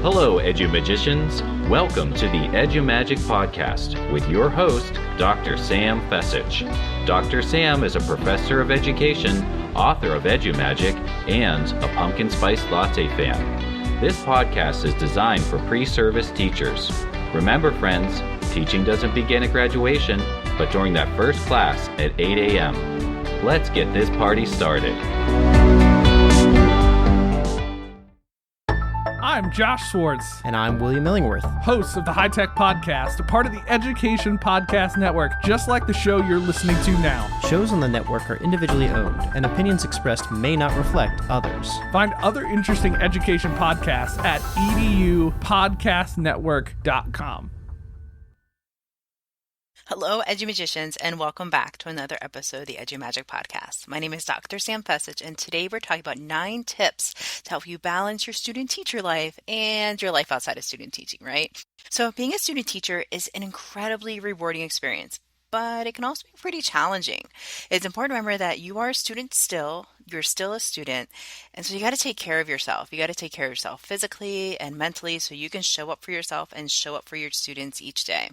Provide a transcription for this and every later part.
Hello, EduMagicians. Welcome to the EduMagic podcast with your host, Dr. Sam Fessich. Dr. Sam is a professor of education, author of EduMagic, and a pumpkin spice latte fan. This podcast is designed for pre-service teachers. Remember, friends, teaching doesn't begin at graduation, but during that first class at 8 a.m. Let's get this party started. I'm Josh Swartz. And I'm William Illingworth, hosts of the High Tech Podcast, a part of the Education Podcast Network, just like the show you're listening to now. Shows on the network are individually owned, and opinions expressed may not reflect others. Find other interesting education podcasts at edupodcastnetwork.com. Hello, EduMagicians, and welcome back to another episode of the EduMagic Podcast. My name is Dr. Sam Fessich, and today we're talking about 9 tips to help you balance your student-teacher life and your life outside of student teaching, right? So being a student teacher is an incredibly rewarding experience, but it can also be pretty challenging. It's important to remember that you are a student still, you're still a student, and so you got to take care of yourself. You got to take care of yourself physically and mentally so you can show up for yourself and show up for your students each day.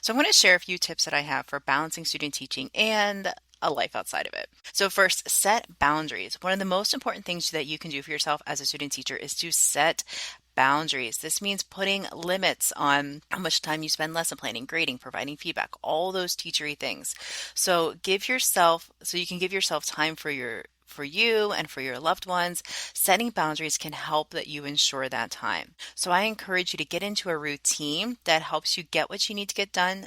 So I'm going to share a few tips that I have for balancing student teaching and a life outside of it. So first, set boundaries. One of the most important things that you can do for yourself as a student teacher is to set boundaries. This means putting limits on how much time you spend lesson planning, grading, providing feedback, all those teachery things. So you can give yourself time for you and for your loved ones. Setting boundaries can help that you ensure that time. So I encourage you to get into a routine that helps you get what you need to get done,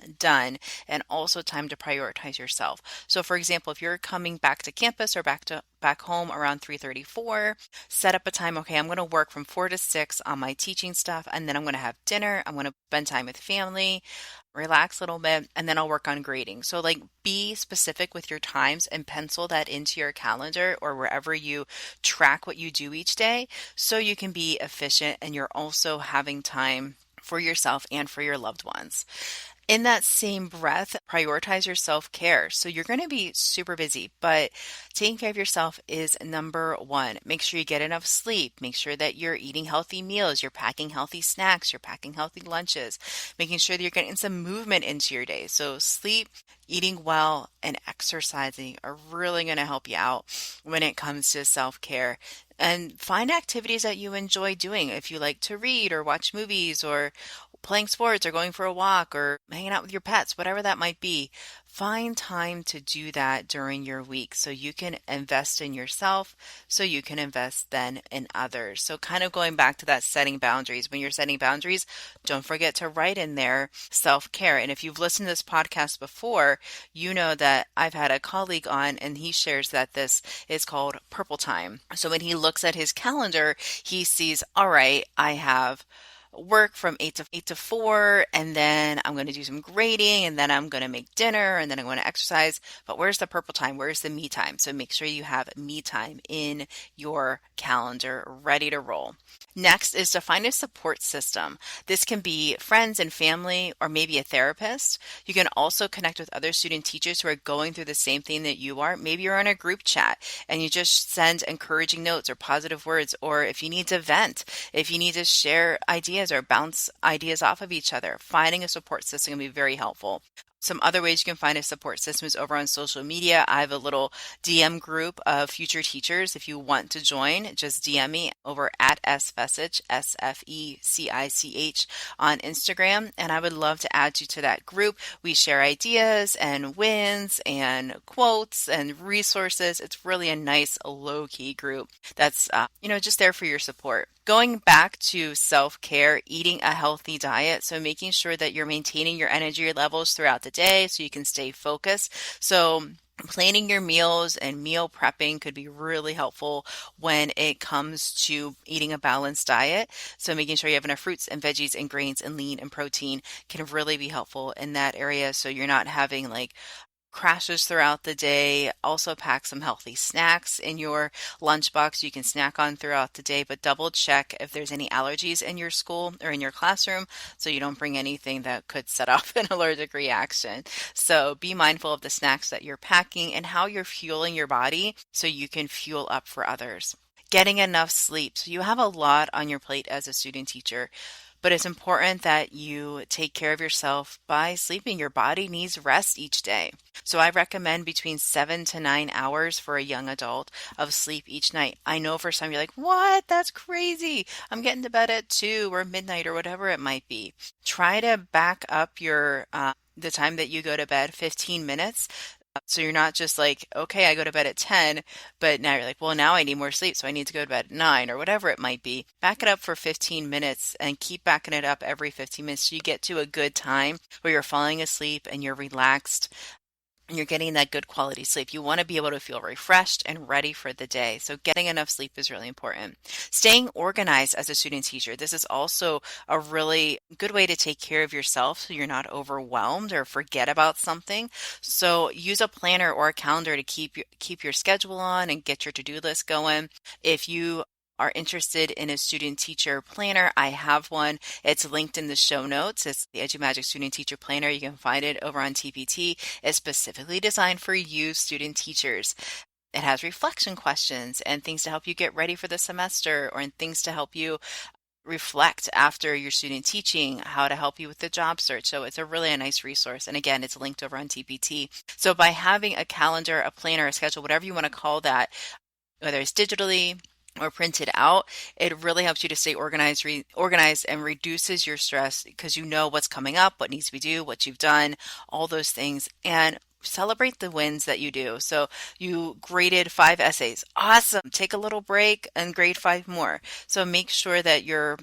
and also time to prioritize yourself. So for example, if you're coming back to campus or back home around 3:34, set up a time. Okay, I'm going to work from 4 to 6 on my teaching stuff, and then I'm going to have dinner. I'm going to spend time with family, relax a little bit, and then I'll work on grading. So be specific with your times and pencil that into your calendar or wherever you track what you do each day so you can be efficient and you're also having time for yourself and for your loved ones. In that same breath, prioritize your self-care. So you're going to be super busy, but taking care of yourself is number one. Make sure you get enough sleep. Make sure that you're eating healthy meals. You're packing healthy snacks. You're packing healthy lunches. Making sure that you're getting some movement into your day. So sleep, eating well, and exercising are really going to help you out when it comes to self-care. And find activities that you enjoy doing. If you like to read or watch movies or playing sports or going for a walk or hanging out with your pets, whatever that might be, find time to do that during your week so you can invest in yourself, so you can invest then in others. So kind of going back to that setting boundaries. When you're setting boundaries, don't forget to write in there self-care. And if you've listened to this podcast before, you know that I've had a colleague on and he shares that this is called purple time. So when he looks at his calendar, he sees, all right, I have work from 8 to 4, and then I'm going to do some grading, and then I'm going to make dinner, and then I'm going to exercise. But where's the purple time? Where's the me time? So make sure you have me time in your calendar ready to roll. Next is to find a support system. This can be friends and family, or maybe a therapist. You can also connect with other student teachers who are going through the same thing that you are. Maybe you're on a group chat and you just send encouraging notes or positive words, or if you need to vent, if you need to share ideas or bounce ideas off of each other, finding a support system can be very helpful. Some other ways you can find a support system is over on social media. I have a little DM group of future teachers. If you want to join, just DM me over at sfessich, SFECICH on Instagram, and I would love to add you to that group. We share ideas and wins and quotes and resources. It's really a nice low-key group that's just there for your support. Going back to self-care, eating a healthy diet. So making sure that you're maintaining your energy levels throughout the day so you can stay focused. So planning your meals and meal prepping could be really helpful when it comes to eating a balanced diet. So making sure you have enough fruits and veggies and grains and lean and protein can really be helpful in that area. So you're not having crashes throughout the day. Also pack some healthy snacks in your lunchbox you can snack on throughout the day, but double check if there's any allergies in your school or in your classroom so you don't bring anything that could set off an allergic reaction. So be mindful of the snacks that you're packing and how you're fueling your body so you can fuel up for others. Getting enough sleep. So you have a lot on your plate as a student teacher, but it's important that you take care of yourself by sleeping. Your body needs rest each day. So I recommend between 7 to 9 hours for a young adult of sleep each night. I know for some you're like, what? That's crazy. I'm getting to bed at 2 or midnight or whatever it might be. Try to back up your the time that you go to bed 15 minutes. So you're not just like, okay, I go to bed at 10, but now you're like, well, now I need more sleep, so I need to go to bed at 9 or whatever it might be. Back it up for 15 minutes and keep backing it up every 15 minutes so you get to a good time where you're falling asleep and you're relaxed and you're getting that good quality sleep. You want to be able to feel refreshed and ready for the day. So getting enough sleep is really important. Staying organized as a student teacher. This is also a really good way to take care of yourself so you're not overwhelmed or forget about something. So use a planner or a calendar to keep your schedule on and get your to-do list going. If you are interested in a student teacher planner, I have one. It's linked in the show notes. It's the EduMagic Student Teacher Planner. You can find it over on TPT. It's specifically designed for you student teachers. It has reflection questions and things to help you get ready for the semester, or things to help you reflect after your student teaching, how to help you with the job search. So it's a really nice resource. And again, it's linked over on TPT. So by having a calendar, a planner, a schedule, whatever you want to call that, whether it's digitally or printed out, it really helps you to stay organized and reduces your stress because you know what's coming up, what needs to be due, what you've done, all those things, and celebrate the wins that you do. So you graded 5 essays. Awesome. Take a little break and grade 5 more. So make sure that you're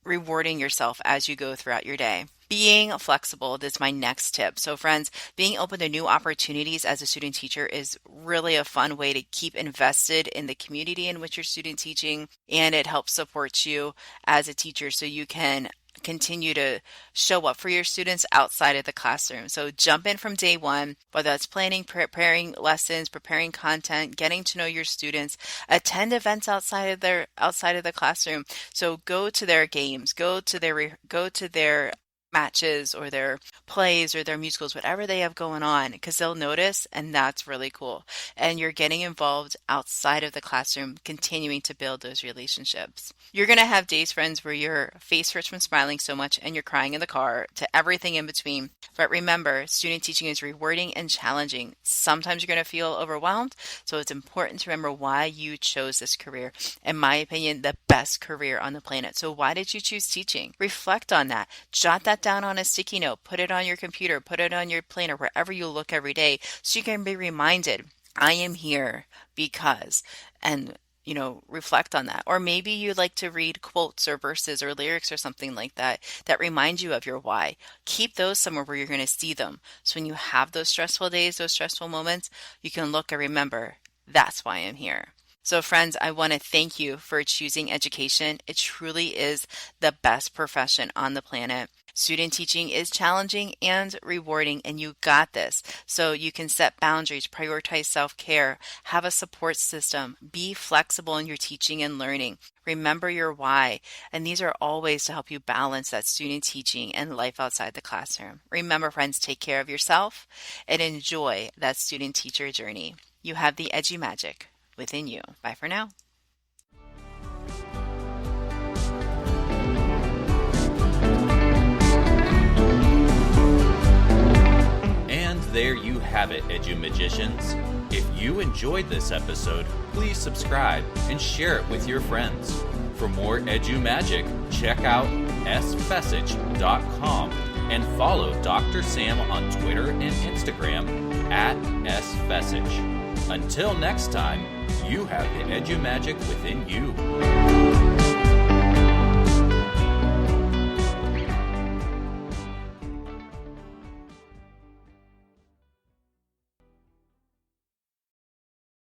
rewarding yourself as you go throughout your day. Being flexible, this is my next tip. So friends, being open to new opportunities as a student teacher is really a fun way to keep invested in the community in which you're student teaching, and it helps support you as a teacher so you can continue to show up for your students outside of the classroom. So jump in from day one, whether that's planning, preparing lessons, preparing content, getting to know your students, attend events outside of the classroom. So go to their games, go to their matches or their plays or their musicals, whatever they have going on, because they'll notice, and that's really cool. And you're getting involved outside of the classroom, continuing to build those relationships. You're going to have days, friends, where your face hurts from smiling so much and you're crying in the car, to everything in between. But remember, student teaching is rewarding and challenging. Sometimes you're going to feel overwhelmed, so it's important to remember why you chose this career. In my opinion, the best career on the planet. So why did you choose teaching? Reflect on that. Jot that down on a sticky note, put it on your computer, put it on your planner, wherever you look every day, so you can be reminded, I am here because, and reflect on that. Or maybe you like to read quotes or verses or lyrics or something like that remind you of your why. Keep those somewhere where you're going to see them. So when you have those stressful days, those stressful moments, you can look and remember, that's why I'm here. So friends, I want to thank you for choosing education. It truly is the best profession on the planet. Student teaching is challenging and rewarding, and you got this. So you can set boundaries, prioritize self-care, have a support system, be flexible in your teaching and learning. Remember your why, and these are all ways to help you balance that student teaching and life outside the classroom. Remember, friends, take care of yourself and enjoy that student teacher journey. You have the EduMagic within you. Bye for now. And there you have it, EduMagicians. If you enjoyed this episode, please subscribe and share it with your friends. For more EduMagic, check out sfessage.com and follow Dr. Sam on Twitter and Instagram @sfessage. Until next time, you have the EduMagic within you.